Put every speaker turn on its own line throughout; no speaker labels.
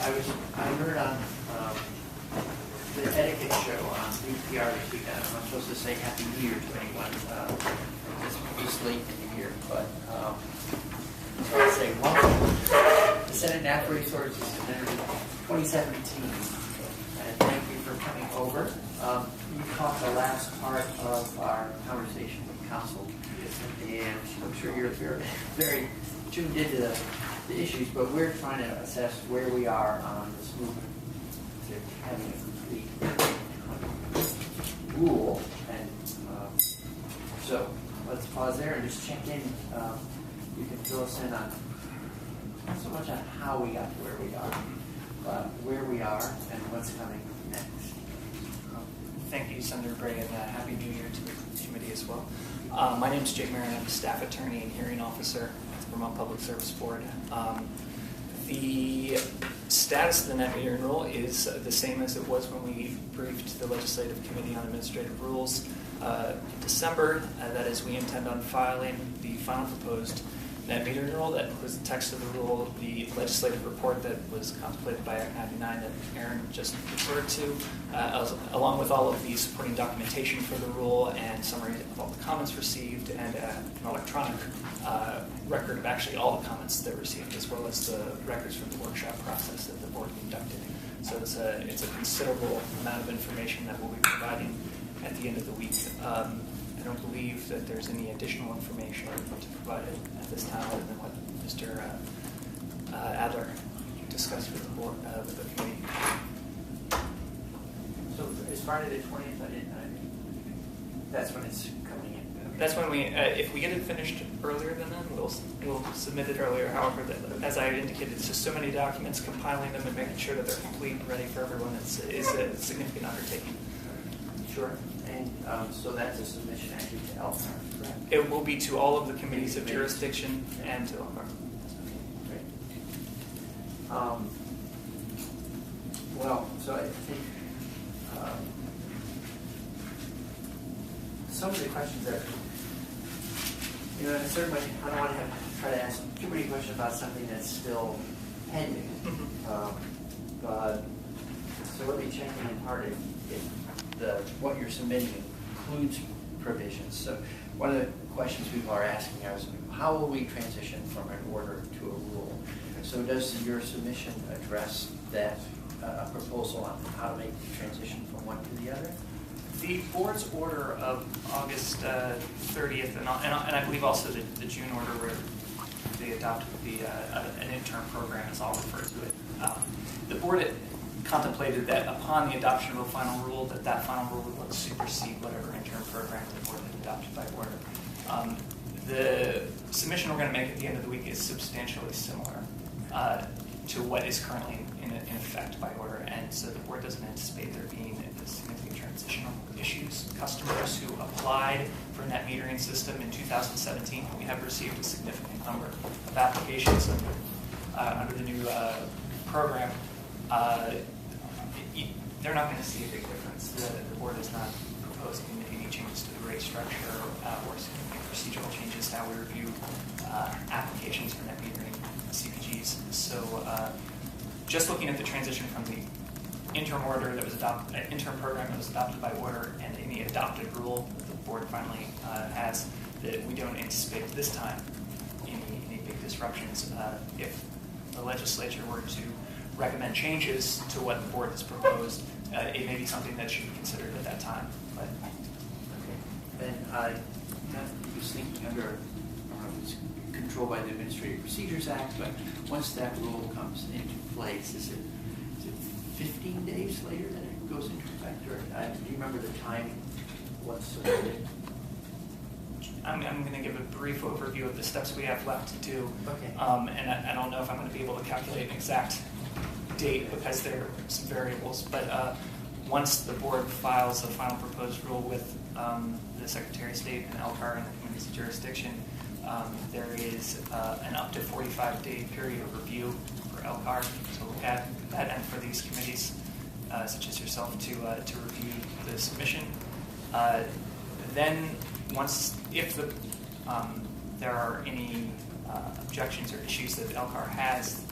I heard on the etiquette show on VPR this weekend. I'm not supposed to say Happy New Year to anyone this late in the year, but so I'll say welcome to Senate Natural Resources Amendment 2017, and thank you for coming over. You caught the last part of our conversation with council, and I'm sure you're very tuned into the issues, but we're trying to assess where we are on this movement to having a complete rule. And so let's pause there and just check in. You can fill us in on not so much on how we got to where we are, but where we are and what's coming next.
Thank you, Senator Bray, and Happy New Year to the committee as well. My name is Jake Marin. I'm a staff attorney and hearing officer at the Vermont Public Service Board. The status of the net metering rule is the same as it was when we briefed the Legislative Committee on Administrative Rules in December. That is, we intend on filing the final proposed net metering rule. That includes the text of the rule, the legislative report that was contemplated by Act 99 that Aaron just referred to, along with all of the supporting documentation for the rule and summary of all the comments received, and an electronic record of actually all the comments that were received, as well as the records from the workshop process that the board conducted. So it's a considerable amount of information that we'll be providing at the end of the week. I don't believe that there's any additional information to provide at this time other than what Mr. Adler discussed with the board, with the committee.
So as Friday the 20th, that's when it's coming in. Okay.
That's when we, if we get it finished earlier than then, we'll submit it earlier. However, as I indicated, it's just so many documents, compiling them and making sure that they're complete and ready for everyone is a significant undertaking.
Sure. And so that's a submission actually to LCAR, correct?
It will be to all of the committees of jurisdiction and to LCAR.
Great. Well, so I think some of the questions that, in a certain way, I don't want to try to ask too many questions about something that's still pending. But so let me check in part if what you're submitting includes provisions. So one of the questions people are asking is, how will we transition from an order to a rule? So does your submission address that proposal on how to make the transition from one to the other?
The board's order of August 30th, and I believe also the June order where they adopted an interim program, as I'll refer to it. The board contemplated that upon the adoption of a final rule, that final rule would supersede whatever interim program the board had adopted by order. The submission we're going to make at the end of the week is substantially similar to what is currently in effect by order, and so the board doesn't anticipate there being significant transitional issues. Customers who applied for a net metering system in 2017, we have received a significant number of applications under the new program. They're not going to see a big difference. The board is not proposing any changes to the rate structure or significant procedural changes to how we review applications for net metering CPGs. So just looking at the transition from the interim order that was interim program that was adopted by order and any adopted rule that the board finally has, that we don't anticipate this time any big disruptions. If the legislature were to recommend changes to what the board has proposed, it may be something that should be considered at that time. But
okay, and not just thinking under, I don't know if it's controlled by the Administrative Procedures Act, but once that rule comes into place, is it 15 days later that it goes into effect, or do you remember the timing? What's
I'm going to give a brief overview of the steps we have left to do.
Okay.
And I don't know if I'm going to be able to calculate an exact date because there are some variables, but once the board files a final proposed rule with the Secretary of State and LCAR and the committee's jurisdiction, there is an up to 45-day period of review for LCAR to look at that, and for these committees, such as yourself, to review the submission. Then, if there are any objections or issues that LCAR has,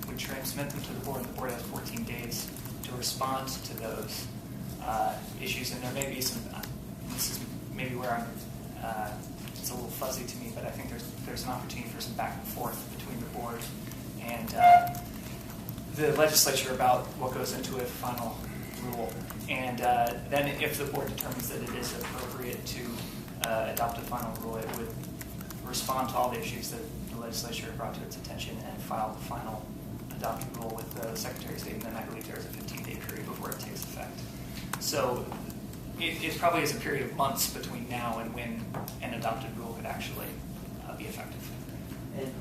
we would transmit them to the board, and the board has 14 days to respond to those issues. And there may be some, this is maybe where it's a little fuzzy to me, but I think there's an opportunity for some back and forth between the board and the legislature about what goes into a final rule. And then if the board determines that it is appropriate to adopt a final rule, it would respond to all the issues that the legislature brought to its attention and file the final adopted rule with the Secretary of State, and then I believe there's a 15-day period before it takes effect. So it probably is a period of months between now and when an adopted rule could actually be effective.
And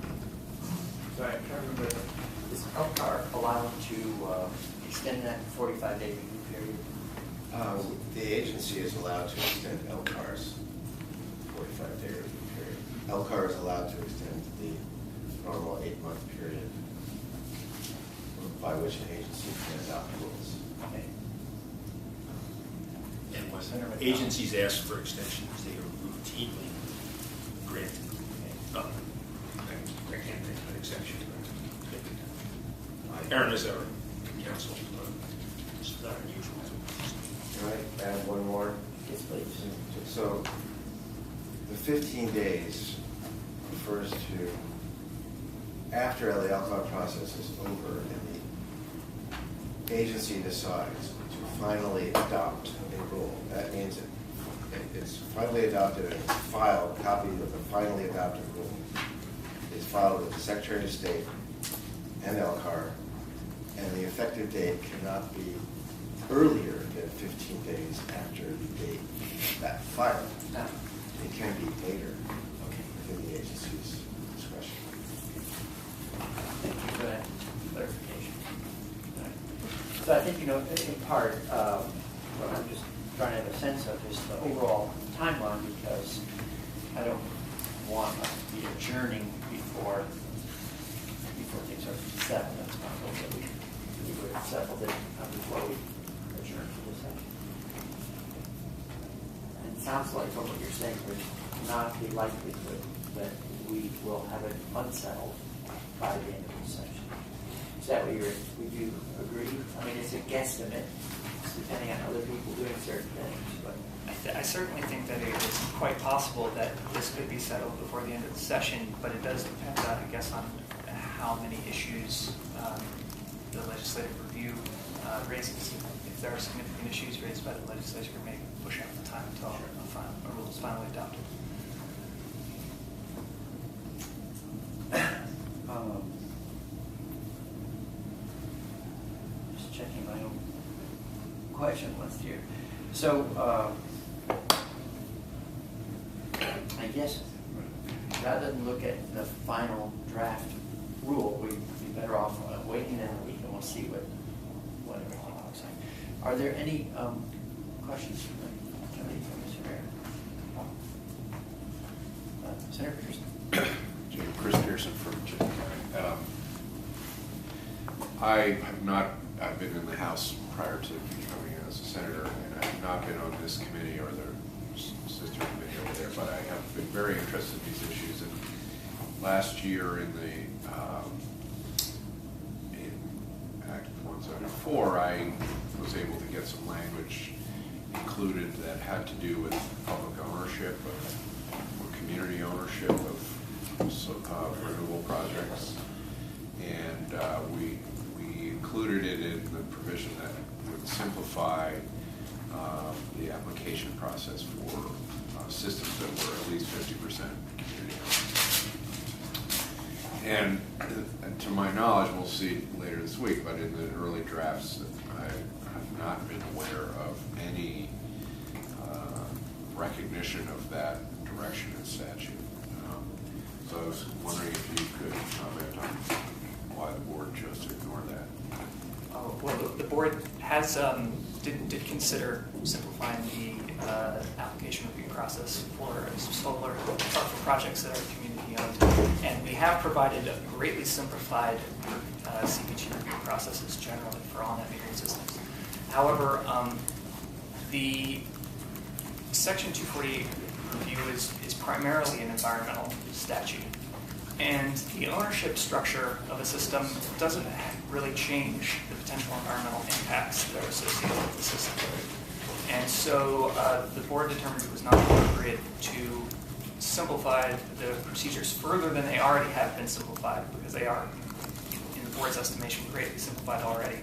sorry, I'm trying to remember, is LCAR allowed to extend that 45-day review period?
The agency is allowed to extend LCAR's 45-day review period. LCAR is allowed to extend the normal 8-month period by which an agency can adopt rules.
Okay.
And when agencies ask for extensions, they are routinely granted. I can't think of an exception. Aaron is our counsel. It's not unusual.
Can I add one more?
Yes, please.
So the 15 days refers to after the LCAR process is over and the agency decides to finally adopt a rule. That means it's finally adopted and it's filed. A copy of the finally adopted rule is filed with the Secretary of State and LCAR, and the effective date cannot be earlier than 15 days after the date of that filing.
No.
It can be later.
Okay.
Within the agency's discretion.
Thank you for that clarification. All right. So I think, in part, what I'm just trying to have a sense of is the overall timeline, because I don't want us to be adjourning before things are settled. That's my hope that we would have settled it before we adjourn to this session. And it sounds like from what you're saying, there's not the likelihood that we will have it unsettled by the end of the session. Is that what would you agree? I mean, it's a guesstimate. It's depending on other people doing certain things, but
I certainly think that it is quite possible that this could be settled before the end of the session, but it does depend, I guess, on how many issues the legislative review raises. If there are significant issues raised by the legislature, it may push out the time until a rule is finally adopted.
Just checking my own question list here. So, I guess rather than look at the final draft rule, we'd be better off waiting in a week and we'll see what everything looks like. Are there any questions from the committee, from Mr. Mayor? Senator Pearson.
Chris Pearson from Chittenden County. I've been in the House prior to becoming as a senator, and I have not been on this committee or the sister committee over there, but I have been very interested in these issues. And last year in the in Act 174, I was able to get some language included that had to do with public ownership or community ownership of renewable projects, and we included it in the provision that would simplify the application process for systems that were at least 50% community owned. And to my knowledge, we'll see later this week, but in the early drafts, I have not been aware of any recognition of that direction in statute. So I was wondering if you could comment on why the board chose to ignore that.
Well, the board has did consider simplifying the application review process for solar or for projects that are community owned, and we have provided a greatly simplified CPG review processes generally for all net metering systems. However, the Section 248 review is primarily an environmental statute, And the ownership structure of a system doesn't really change the potential environmental impacts that are associated with the system. And so the board determined it was not appropriate to simplify the procedures further than they already have been simplified, because they are, in the board's estimation, greatly simplified already,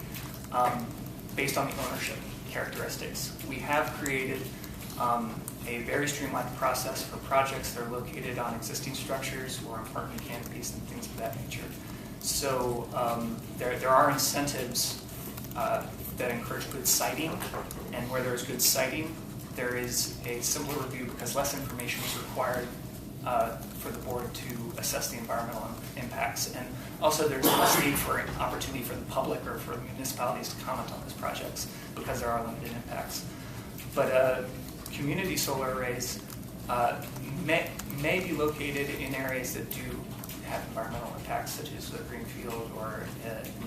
based on the ownership characteristics. We have created a very streamlined process for projects that are located on existing structures or on parking canopies and things of that nature. So there are incentives that encourage good siting, and where there's good siting, there is a simpler review because less information is required for the board to assess the environmental impacts. And also there's less need for an opportunity for the public or for the municipalities to comment on those projects because there are limited impacts. But community solar arrays may be located in areas that do have environmental impacts, such as a green field or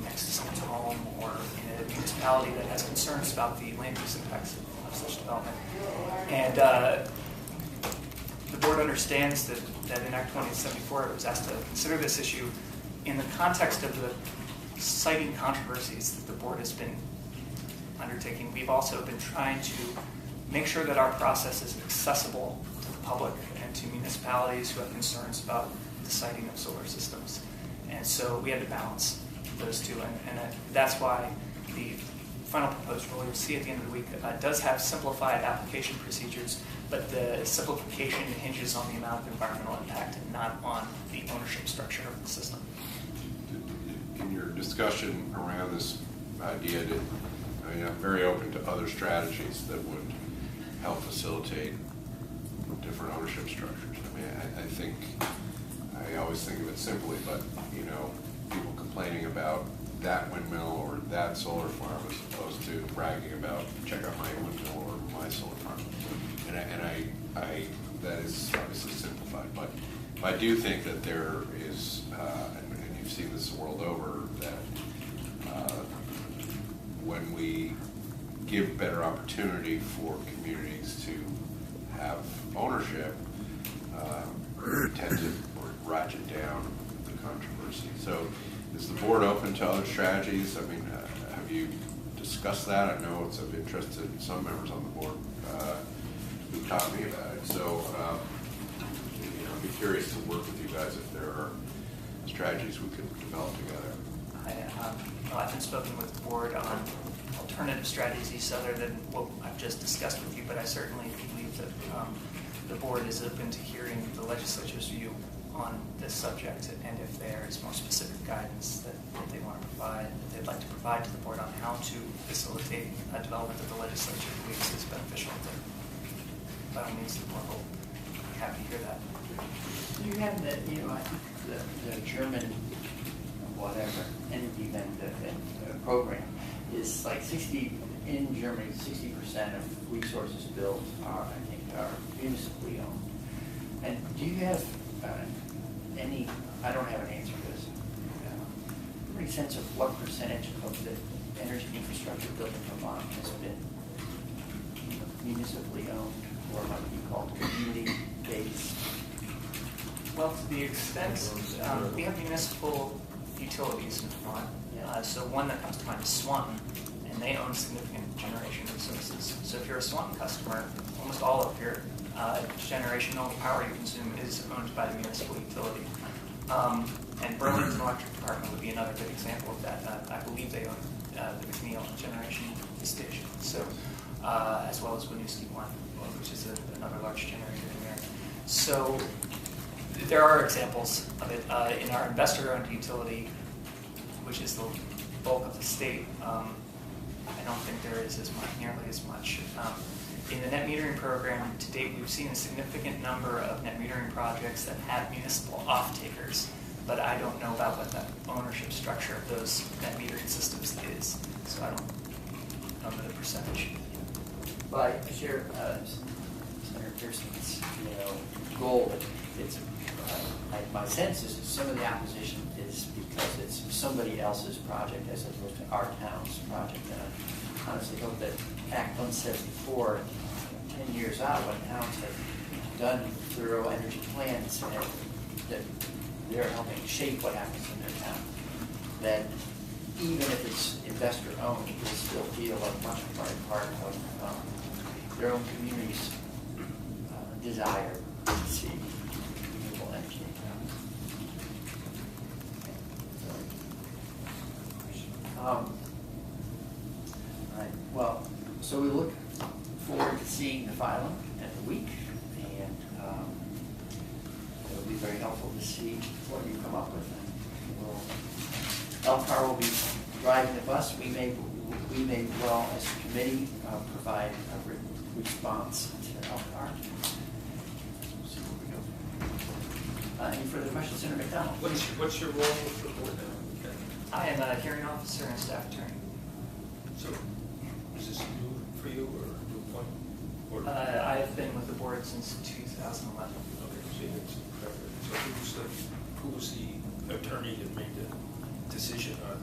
next to someone's home, or in a municipality that has concerns about the land use impacts of such development. And the board understands that in Act 2074 it was asked to consider this issue in the context of the siting controversies that the board has been undertaking. We've also been trying to make sure that our process is accessible to the public and to municipalities who have concerns about the siting of solar systems. And so we had to balance those two, and that's why the final proposed rule you'll see at the end of the week does have simplified application procedures, but the simplification hinges on the amount of environmental impact and not on the ownership structure of the system.
In your discussion around this idea, I'm very open to other strategies that would help facilitate different ownership structures. I mean, I think, I always think of it simply, but, people complaining about that windmill or that solar farm as opposed to bragging about, check out my windmill or my solar farm. And I that is obviously simplified, but I do think that there is, and you've seen this the world over, that when we give better opportunity for communities to have ownership, tend to ratchet down the controversy. So is the board open to other strategies? I mean, have you discussed that? I know it's of interest to some members on the board who taught me about it. So I'd be curious to work with you guys if there are strategies we could develop together.
I haven't spoken with the board on alternative strategies other than what I've just discussed with you, but I certainly believe that the board is open to hearing the legislature's view on this subject, and if there is more specific guidance that they want to provide, that they'd like to provide to the board on how to facilitate a development that the legislature believes is beneficial, then by all means the board will be happy to hear that.
You have the, I think the German, whatever, energy program is like 60, in Germany, 60% of resources built are municipally owned. And do you have any, I don't have an answer to this, any sense of what percentage of the energy infrastructure built in Vermont has been municipally owned, or what would be called community-based?
Well, to the extent, we have municipal utilities in Vermont. So one that comes to mind is Swanton, and they own significant generation resources. So if you're a Swanton customer, almost all of your generation, all the power you consume is owned by the municipal utility. And Burlington Electric Department would be another good example of that. I believe they own the McNeil generation station, so as well as Winooski 1, which is another large generator in there. So there are examples of it. In our investor-owned utility, which is the bulk of the state, I don't think there is nearly as much. In the net metering program, to date, we've seen a significant number of net metering projects that have municipal off-takers, but I don't know about what the ownership structure of those net metering systems is, so I don't know the percentage.
But I share Senator Pearson's goal. It's my sense is that some of the opposition is because it's somebody else's project as opposed to our town's project. And I honestly hope that Act 174, 10 years out, when towns have done thorough energy plans and that they're helping shape what happens in their town. That even if it's investor-owned, they still feel like much more a part of their own community's desire to see renewable energy in town. All right, well, so we look forward to seeing the filing at the week, and it'll be very helpful to see what you come up with. LCAR will be driving the bus. We may well, as a committee, provide a written response to LCAR. See where we go. Any further questions, Senator McDonald?
What's your role with the board now? Okay.
I am a hearing officer and staff attorney.
So, is this new for you or new appointment? Or
I have been with the board since 2011.
okay, so who was the attorney that made the decision on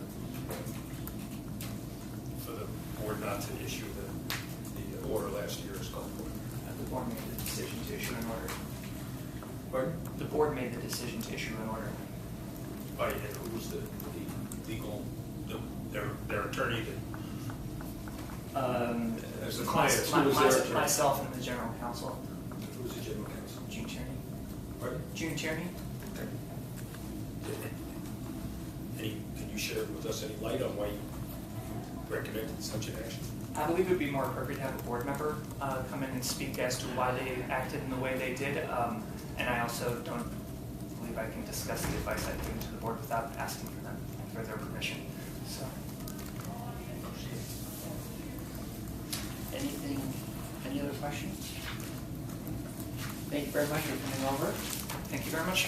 for the board not to issue the order last year as called for?
The board made the decision to issue an order.
Pardon?
The board made the decision to issue an order.
Oh, yeah, who was the legal, their attorney that, as the client, who was their attorney?
Myself and the general counsel.
Who was the general counsel?
June Tierney.
Pardon?
June Tierney.
Okay. Can you share with us any light on why you recommended such an action?
I believe it would be more appropriate to have a board member come in and speak as to why they acted in the way they did. And I also don't believe I can discuss the advice I've given to the board without asking for them for their permission. So,
Any other questions? Thank you very much for coming over.
thank you very much.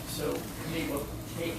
So we will take